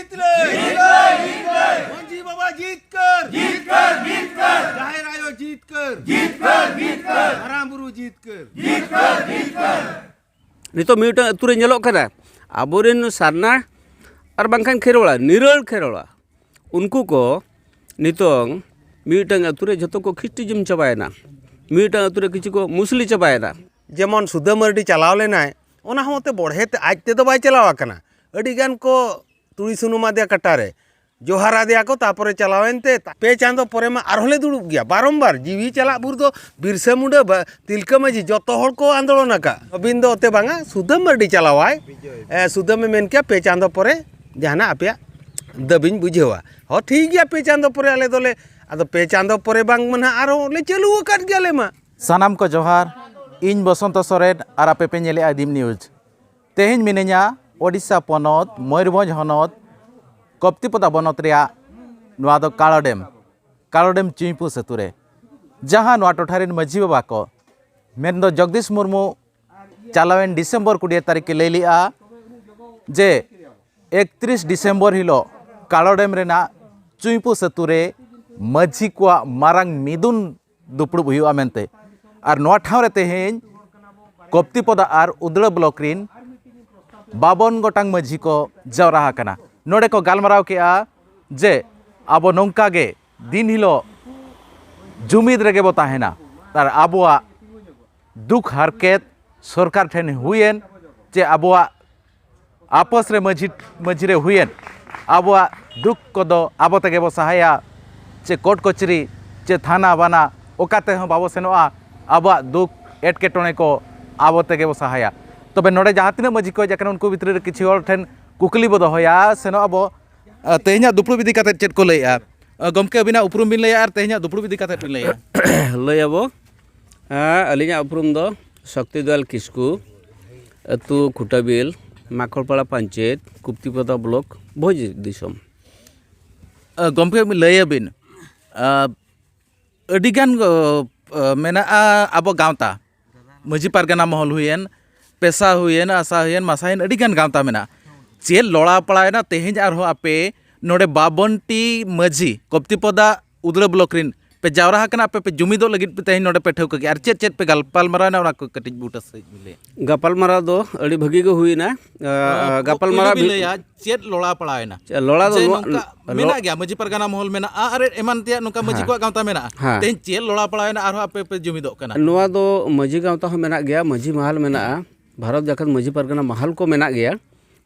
जीत ले मंजी बाबा जीत कर जाहिर आयो जीत कर मारांग बुरु जीत कर नितो मिउटा अतुरे ñelok kana aboren sarna ar bangkan kherola niral kherola unku ko nitong मिउटांग अतुरे जतो को खिस्टिज्म चाबायना मिउटांग अतुरे किछि को मुसली चाबायना जेमन सुधा मर्डी चलाव लेना ओना होते बढ़े आजते तो बाय चलावा कना अडी गान को तुड़ी सुनुमा दिया कटारे जोहारा दिया को तापरे चलावेनते पे चांदो परे में आरहले दुड़ुब गया बारंबार जीवी चला बुर दो बिरसा मुंडा तिलका माजी जतो हर को आंदोलन का अबिन दो ओते बांगा सुधा मर्डी चलावाय सुधा में मेन क्या पे चांदो परे जहाना आपया दबिन बुझेवा हो ठीक गया पे चांदो परे आले दोले आदो पे चांदो परे बांग मना आरो ले चलु काट गया ले मा सानाम को जोहार इन बसंत सोरेन और आपे पे नेले आदिम न्यूज तेहेन मिने냐 ओडिशा पनत मयूरभंज हनत कप्तिपदा बनत रिया नुआ दो कालो डेम चुईपु सेतुरे जहां नुआ टोठारिन मझी बाबा को मेन दो जगदीश मुर्मू चालावेन डिसेम्बर 20 तारीख के लेलिया जे 31 डिसेम्बर हिलो कालो डेम रेना चुईपु सेतुरे मझी को मारांग मिदुन दुपड़ुब हुआ मेनते और नोआ ठाव रे तेहेन कप्तिपदा और उदड़ा ब्लॉक रिन 52 गोटांग मझी को जवरा हाकना नोडे को गालमाराव के जे अब नौका गे दिन हिलो जुमीद रेगे बो ताहेना तार आबोआ दुख हारकेत सरकार ठेन हुएन जे आबोआ आपस रे मझी रे हुएन आबोआ दुख कोदो आबो तेगे बो सहाया चे कोर्ट कचरी चे थाना बाना ओकाते हो बाबो सेनोआ आबोआ दुख एटकेटोने को आबो तेगे बो सहाया तबे नोडे जहाँ तीना मझी को जाकन उनको भितर किछि हर ठेन कुकली बो दोहया सेनो आबो तेहना दुपड़ु बिदि काते चेत को लैया गमके अबिना उपरुम बिन लैया और तेहना दुपड़ु बिदि काते बिन लैया लैयाबो अलिया उपरुम दो शक्तिदयाल किस्कु अतु खुटाबिल माखड़पाड़ा पंचायत कुप्तिपदा ब्लॉक भोज दिसम गमके लैया बिन अडिगान मेना आबो गावता मझी पारगाना महल हुएन पेशा हुएन आशा हुएन मासायन अडिगान गावता मेना चेल लोड़ा पड़ायना तेहेज आरो आपे नोडे 52टी मझी कप्तिपदा उदड़ा ब्लॉक रिन पे जावरा हकना आपे पे जुमिदो लगित पे तेहेज नोडे पे ठेवका के आर चेत पे गलपाल मराना ओना को कटिज बूटा से मिले गपाल मरा दो अड़ी भगी को हुई ना गपाल मरा भी लया चेत लोड़ा पड़ायना लोड़ा दो मेना गया मझी परगाना महल मेना अरे एमान तिया नुका मझी को गावता मेना तेहेज चेल लोड़ा पड़ायना आरो आपे पे जुमिदो कना नोआ दो मझी गावता हो मेना गया मझी महल मेना भारत जाकत मझी परगाना महल को मेना गया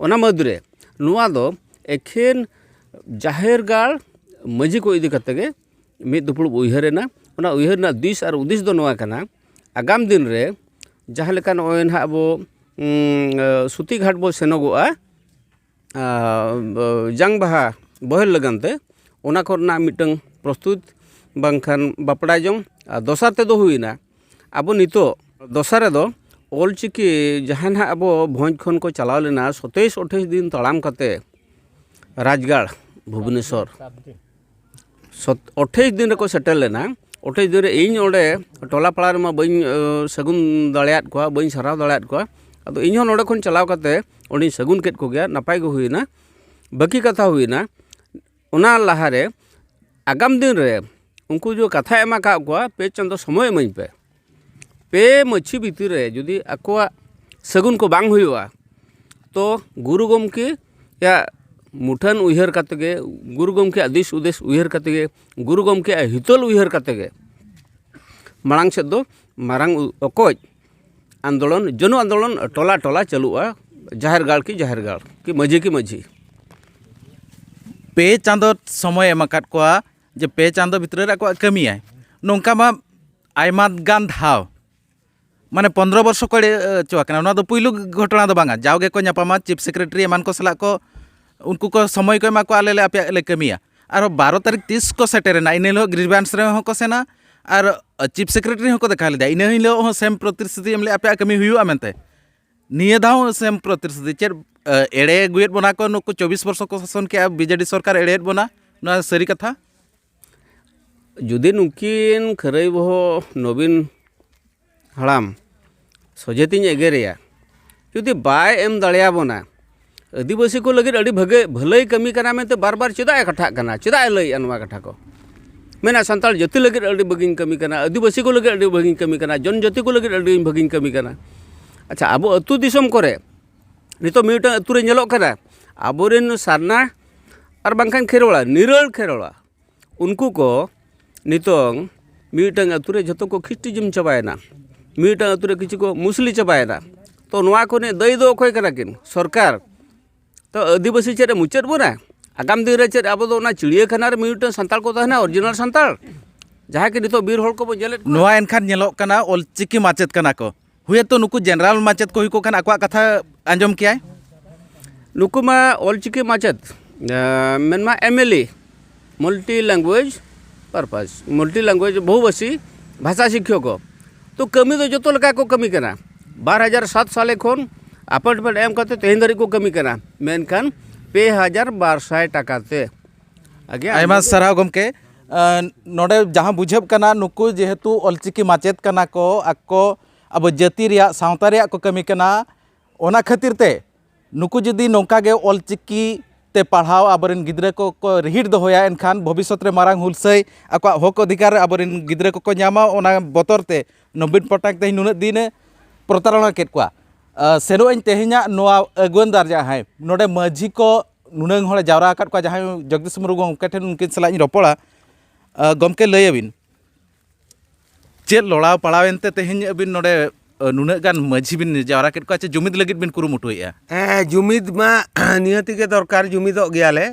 ओना मधुरे नुआ दो एखेन जाहेर गाड़ मझी को इदी करते गे मिद दुपड़ उयहरेना ओना उयहरना दिस और उद्देश्य दो नुआ कना आगाम दिन रे जहाँ लेका नोय ना अब सुती घाट बो सेनोगोआ जांग बाहा बहल लगनते ओना करना मिटंग प्रस्तुत बांखान बापड़ा जंग दोसार ते दो हुईना अब नितो दोसारे दो ऑलचिकी जहाँ अब भोज खन को चलाव लेना 27-28 दिन तड़ाम करते राजगढ़ भुवनेश्वर 28 दिन को सेटल लेना 28 दिन इन ओडे टोला पड़ा रे बी सगुन दाड़ेयाद को बी साराव दाड़ेयाद को अदो इन नोडे खन चलाव करते ओडी सगुन केट को गया नपाय को हुईना बाकी कथा हुईना ओना लाहारे आगाम दिन रे उनको जो कथा एमा का को पे चंदो समय एमई पे मच्छी भितर रे जुदी आकोआ सगुन को बांग हुआ तो गुरु गमके या मुठन उयहर कतेगे गुरु गमके दिस उद्देश्य उयहर कतेगे गुरु गमके हितल उयहर कतेगे मांग से दो मारांग अकोज आंदोलन जन आंदोलन टोला टोला चलुआ जाहेर गाड़ की मझी पे चांदो समय एमाकात कोआ जे पे चांदो भितर रे आको कमिया नोंका मा आयमा गान धाव माने 15 वर्ष को चुना पुलू घटना दो बांगा जाओगे को नापामा चीफ सेक्रेटरी एमान को सला को उनको को समय को एमा को आले आपे ले कमिया और 12 तारीख 30 को सेटेरना इन ग्रीवेंस रे हो को सेना और चीफ सेक्रेटरी हो को देखा लेदा इन हिलो हो सेम प्रतिश्रुति एमले आपे कमी हुआ मेनते निये दाव सेम प्रतिश्रुति चेर एड़े गुएट बना को नुको 24 वर्ष को शासन के बीजेडी सरकार एड़ेत बना ना सरी कथा जुदी नुकिन खरई बहो नवीन हड़ाम सजेती एगेरिया जुदी बाय एम दाड़िया बना आदिवासी को लगे अड़ी भगे भलाई कमी कना में तो बार बार चेदा कथा कना चेदा लई नवा कथा को मेना संताल जाति लगे अड़ी भगिन कमी कना आदिवासी को लगे अड़ी भगिन कमी कना जनजाति को लगे अड़ी भगिन कमी कना अच्छा अब अतु दिसम करे नितो मिटा अतु रे नेलोक कना आबोरेन सारना और बांखान खेरवाड़ा निरल खेरवाड़ा उनको को नितोंग मिटंग अतु रे जतो को खिस्टिज्म चबायना मिटंग अतु रे किछि को मुसली चबायना तो नवा को ने दई दो अखय कना किन सरकार तो आदिवासी चेरे मुचाद बोना आगाम दिन रे चेद अब ना चिड़ियाखाना रे मिटंग संताल को तहना ओरिजिनल संताल जहाँ के नितो बीर होल को बो जेलेट नोआ एनखान नेलोक कना ऑलचिकी माचेद कना को हुए तो नुकु जनरल माचेद को हुई को खान आकवा कथा आंजम किया नुकु मा ऑलचिकी माचेद मेनमा MLA multi language purpose multi language बहुभाषी भाषा शिक्षक तो कमी तो जो लगा को कमी करना 2007 साले खन अपॉइंटमेंट एम करते तेहन दारी को कमी करना मेनखान 2200 टाका ते आगे आयमा सराव गमके नोडे जहाँ बुझेब कना नुकु जेहेतु ऑलचिकी माचेद कना को आको अब जाति रिया सावता रिया को कमी कना ओना खातिर ते नुकु जदि नौका गे ऑलचिकी ते पढ़ाव आबरेन गिद्रे को रिहिट दोया एनखान भविष्य रे मारांग हुलसई आको हक अधिकार आबरेन गिद्रे को न्यामा ओना बतर ते नवीन पटनायक ते नुना दिन प्रतारणा केत को सेनो इन तेहिना नोआ अगुनदार जहां नोडे माझी को नुनंग होले जावरा आकात को जहां जगदीश मुर्मू गमके ठेन उनकिन सला रोपड़ा गमके लय अबिन चेद लड़ाव पड़ावेनते तेहिन अबिन नोडे नुना गान माझी बिन जावरा केत को जुमिद लगित बिन कुरुमुटुया जुमिद मा निहति के दरकार जुमिदो गयाले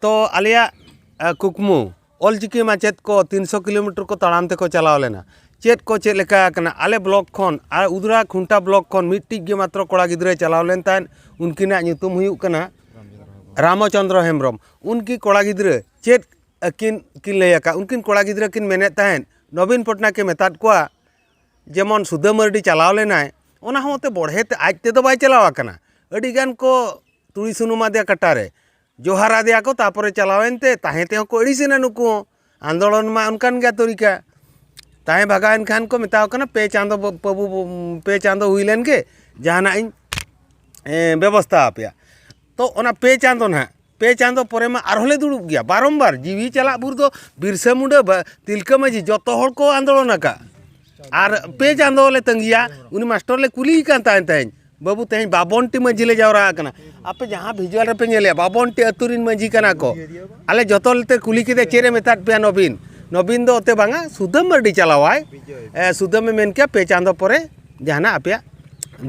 तो आलिया कुकमु ऑलचिकी माचेद को 300 किलोमीटर को ताड़ाम ते को चलाव लेना चेद को चेद लेका कना आले ब्लॉक खन आ उदरा खुंटा ब्लॉक खन मिट्टी गे मात्र कोड़ा गिद्रे चलाव लेन तान उनकिना nyutum हुयुक कना रामचंद्र हेम्ब्रम उनकी कोड़ा गिद्रे चेद किन लैका उनकिन कोड़ा गिद्रे किन मेने ताहन नवीन पटनायक के मेताद को जेमन सुधा मर्डी चलाव लेनाय ओना होते बढ़ेते आजते तो बाय चलावा कना अडी गान को तुड़ी सुनुमा दे कटारे जोहारा दिया को तापरे चलावेनते ताहेते को अड़ीसेना नुकु आंदोलन मा उनकान गया तरीका ताहे भगान खान को मेताव कना पे चांदो बाबू पे चांदो हुई लेन के जहाना इन व्यवस्था आपया तो ओना पे चांदो ना पे चांदो परे मा आरहले दुड़ुब गया बारंबार जीवी चला बुर दो बिरसा मुंडा तिलका माजी जतो हर को आंदोलन का और पे चांदो ले तंगिया उनी मास्टर ले कुली कान ताहेन बाबू तेहन बाबनटी माझी ले जावरा कना आपे जहाँ भिजुअल रे पे नेले बाबनटी अतुरिन माझी कना को आले जतो लेते कुली के चेरे मेताद पे नवीन दो ओते बांगा सुधा मर्डी चलावाय सुधा में मेन क्या पे चांदो परे जहाना आपया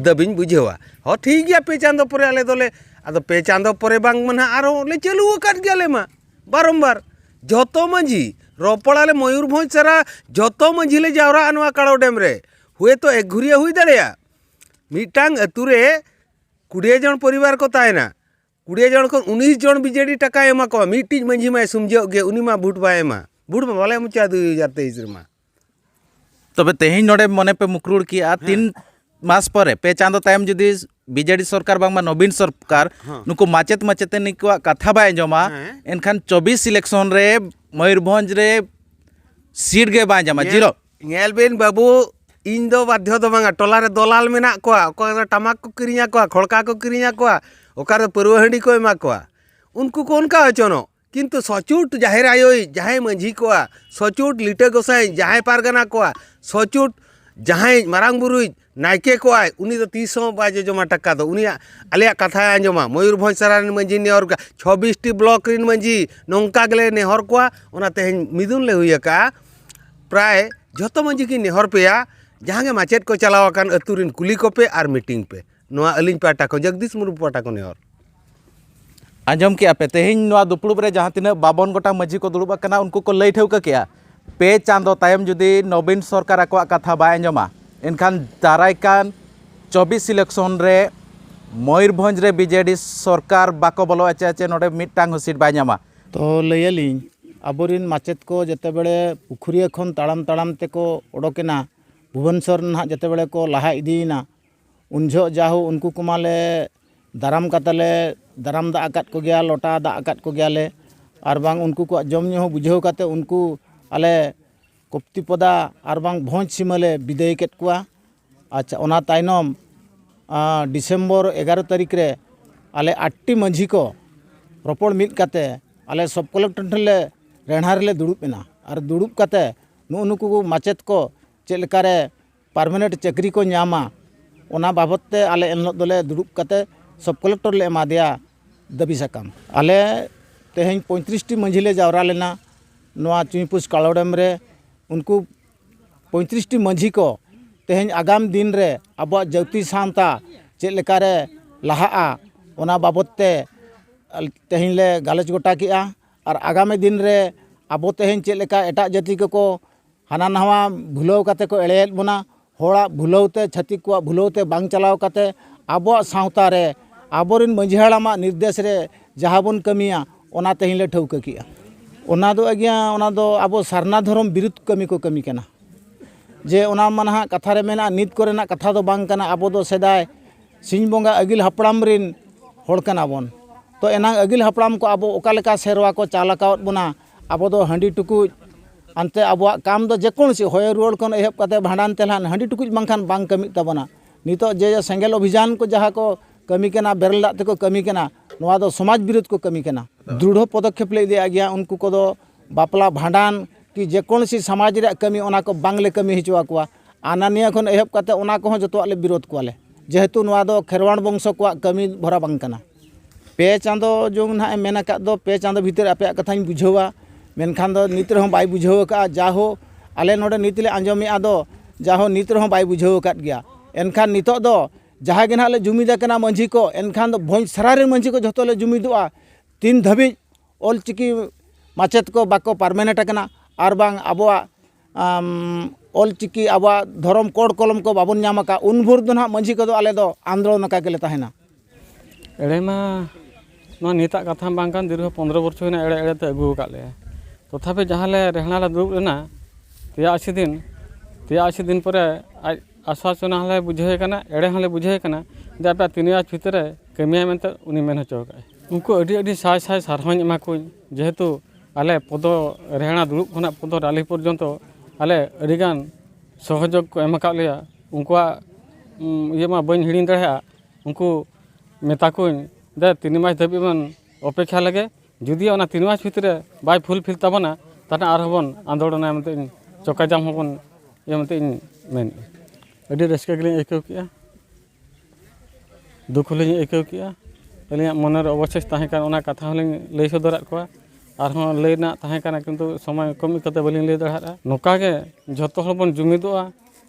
दबिन बुझेवा हो ठीक गया पे चांदो परे आले दोले आदो पे चांदो परे बांग मना आरो ले चलू काट गयाले मा बारंबार जतो माझी रोपड़ाले मयूरभंज सारा जतो माझी ले जावरा अनवा काड़ो डैम रे हुए तो एक घुरिया हुई दड़ेया मिटांग अतुरे 20 जन परिवार को तायना 20 जन को 19 जन बीजेडी टाका एमा को मिटिज मंझी मा सुमजो गे उनी मा भूट बा एमा भूट मा बाले मुचा 2023 मा तबे तेहिन नोडे मने पे मुकरुड़ किया 3 मास परे पे चांदो तायम जदि बीजेडी सरकार बांगमा नवीन सरकार नुको माचेत माचेते निको कथा बाय जमा एनखान 24 इलेक्शन रे मयूरभंज रे सीट गे बाय जमा जीरो नेल बेन बाबू इन दो बाध्य दो बांगा टोला रे दलाल मेना कोआ ओका टमाक को किरिया कोआ खड़का को किरिया कोआ ओका परवा हंडी को एमा कोआ उनको को उनका अचनो किंतु सचुट जाहिर आयोई जहां माझी कोआ सचुट लिटे गोसाई जहां पारगना कोआ सचुट जहां मारांग बुरुई नायके कोआ उनी तो 300 बाजे जमा टक्का दो उनी आलिया कथा आंजमा मयूरभंज सरान मंजी नेहर 26 टी ब्लॉक रिन मंजी नोंका गले नेहर कोआ ओना तेहन मिदुन ले हुई का प्राय जतो मंजी की नेहर पेया जहां गे माचेत को चलाव कान अतुरिन कुली को पे आर मीटिंग पे नोआ अलिन पाटा को जगदीश मुर्मू पाटा को नेहर आंजम किया पे तेहिन नोआ दुपड़ुब रे जहां तिना 52 गोटा माझी को दुड़ुब कना उनको को लई ठेउका किया पे चांदो तायम जुदी नवीन सरकार आको कथा बाय आंजमा एनखान दारायकान 24 इलेक्शन रे मयूरभंज रे बीजेडी सरकार बाको बोलो आचे नोडे मिटांग सीट बाय नामा तो लयलिन आबोरिन माचेत को जते बेले पुखुरिया खन ताड़ाम ताड़ाम तेको ओडोकेना भुवनेश्वर ना जते बेले को लाहा इदीना उनझो जाहु उनको कुमाले दाराम कातले दाराम दा आकात को गया लोटा दा आकात को गयाले आर बांग उनको को जम न्यू बुझाव काते उनको आले कप्तिपदा आर बांग भोज सीमाले विदाय केत कुआ अच्छा ओना तायनम डिसेम्बर 11 तारीख रे आले 8टी मांझी को रोपड़ मिद काते आले सब कलेक्टर ठेले रेणहा रे दुड़ुब एना और दुड़ुब काते नुकु माचेत को चेलकारे पार्मानेंट चाकरी को नामा ओना बाबते आले एनलो दोले दुड़ुब काते सब कलेक्टर ले एमा दिया दाबी साकाम आले तेहें 35टी मांझी ले जावरा लेना नोआ चुईपुस कालोडम रे उनको 35टी मांझी को तेहें आगाम दिन रे अब जाति सावता चेलकारे लहाआ ओना बाबते तेहें ले गालच गोटा किया और आगामी दिन रे अब तेहें चेलका एटा जाति को हाना नवा भुलाव काते को एड़ेत बना होड़ा भुलावते छातिक को भुलावते बांग चलाव काते अब सावता रे आबोरिन मांझी हाड़ामा निर्देश रे जहाँ बन कमिया ओना तेहें ले ठौका किया ओना दो आज्ञा ओना दो अब सारना धर्म विरुद्ध कमी को कमी कना जे ओना मानहा कथा रे मेना नित कोरेना कथा दो बांग कना अब दो सेदाय सिंह बोंगा अगिल हपड़ाम रिन होड़ कना बोन तो एना अगिल हपड़ाम को अब ओका लेका सेरवा को चालकावत बोना अब दो हांडी टुकु अंते अब काम दो जेकोन सी होय रुआड़ कोन एहब काते भांडान तेलहान हांडी टुकु बांखान बांग कमी ताबना नितो जे सेंगेल अभियान को जहाँ को कमी कना बेरल दाग तेको कमी कना नोआ दो समाज विरोध को कमी कना दृढ़ पदक्षेप ले दिया गया उनको को दो बापला भांडान कि जेकोन सी समाज रे कमी ओना को बांगले कमी हिचुआ कुआ आनानिया खन एहब काते ओना को जतो ले विरोध कोले जेहेतु नोआ दो खेरवाण वंश को कमी भरा बांग कना पे चांदो जो ना मेना का दो पे चांदो भीतर आपे कथाኝ बुझावा मेनखान दो नीत रह बाय बुझाव का जाहो आले नोडे नीत ले आंजमे आदो जाहो नीत रह बाय बुझाव का गया एनखान नितो दो जहाँ के ना ले जुमिदा कना मांझी को एनखान दो भोज सरारे मांझी को जतो ले जुमिदुआ 3 धाबी ऑलचिकी माचेत को बाको पार्मानेंट कना आर बांग आबोआ ऑलचिकी आबोआ धर्म कोड कलम को बाबन नाम का उन भोर दो ना मांझी को दो आले दो आंदोलन का के ले ताहेना एड़े मा नो निता कथा बांकान दीर्घ 15 वर्ष होना एड़े एड़े ते अगु का ले तथापि जहाँ ले रेहना ले दुब लेना 83 दिन पर आश्वासन हले बुझे कना एड़े हले बुझे कना जे आपे 3 मास भीतर कमिया मेनते उनी मेन हचो का उनको अडी अडी साय साय सारहन एमा को जेहेतु आले पद रेहना दुब खना पद राली पर्यंत आले अडिगान सहयोग को एम का लिया उनका ये मा बन हिड़ी दड़ा उनको मेता को दे 3 मास धाबी मन अपेक्षा लगे जुदी ओना 3 मास भीतर बाय फुलफिल ताबना ताना आरहबन आंदोलन एमते चकाजाम हबन एमते मेन अडी रस्का गलिं आइकव किया दुख लिं आइकव किया अलिया मनर अवशेष ताहे कान ओना कथा हलिं लई सदरात को आरहन लईना ताहे कान किंतु समय कमी कते बलिं लई दड़ा नोका गे जतो हर बन जुमिदोआ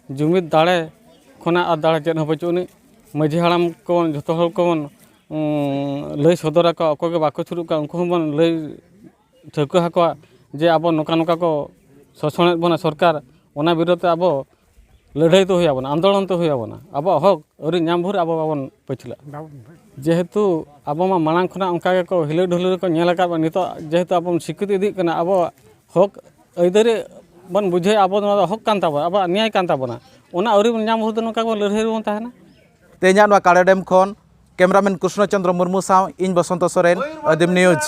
जुमिद दाड़े खना आ दाड़े चेन हबचुनी माझी हाड़ाम को जतो हर को लई सदरा को अको गे बाको छुरु का उनको बन लई ठौका हको जे अब नोका नोका को शोषण बना सरकार ओना विरोध अब लड़ाई तो हुआ आंदोलन तो हुआ अब हक अरी नाम भर अब बाबन पछला जेहेतु अब मा मांग खना उनका को हिलो ढुलो को नेल का नित जेहेतु अब स्वीकृति इदी कना अब हक अइदरे बन बुझे अब हक कान ताबा अब न्याय कान ताबना ओना अरी नाम भर नोका को लड़ाई बन ताहना तेजा काड़े डेम खन कैमरामैन कृष्णचंद्र मुर्मू साव इन बसंत सोरेन आदिम न्यूज।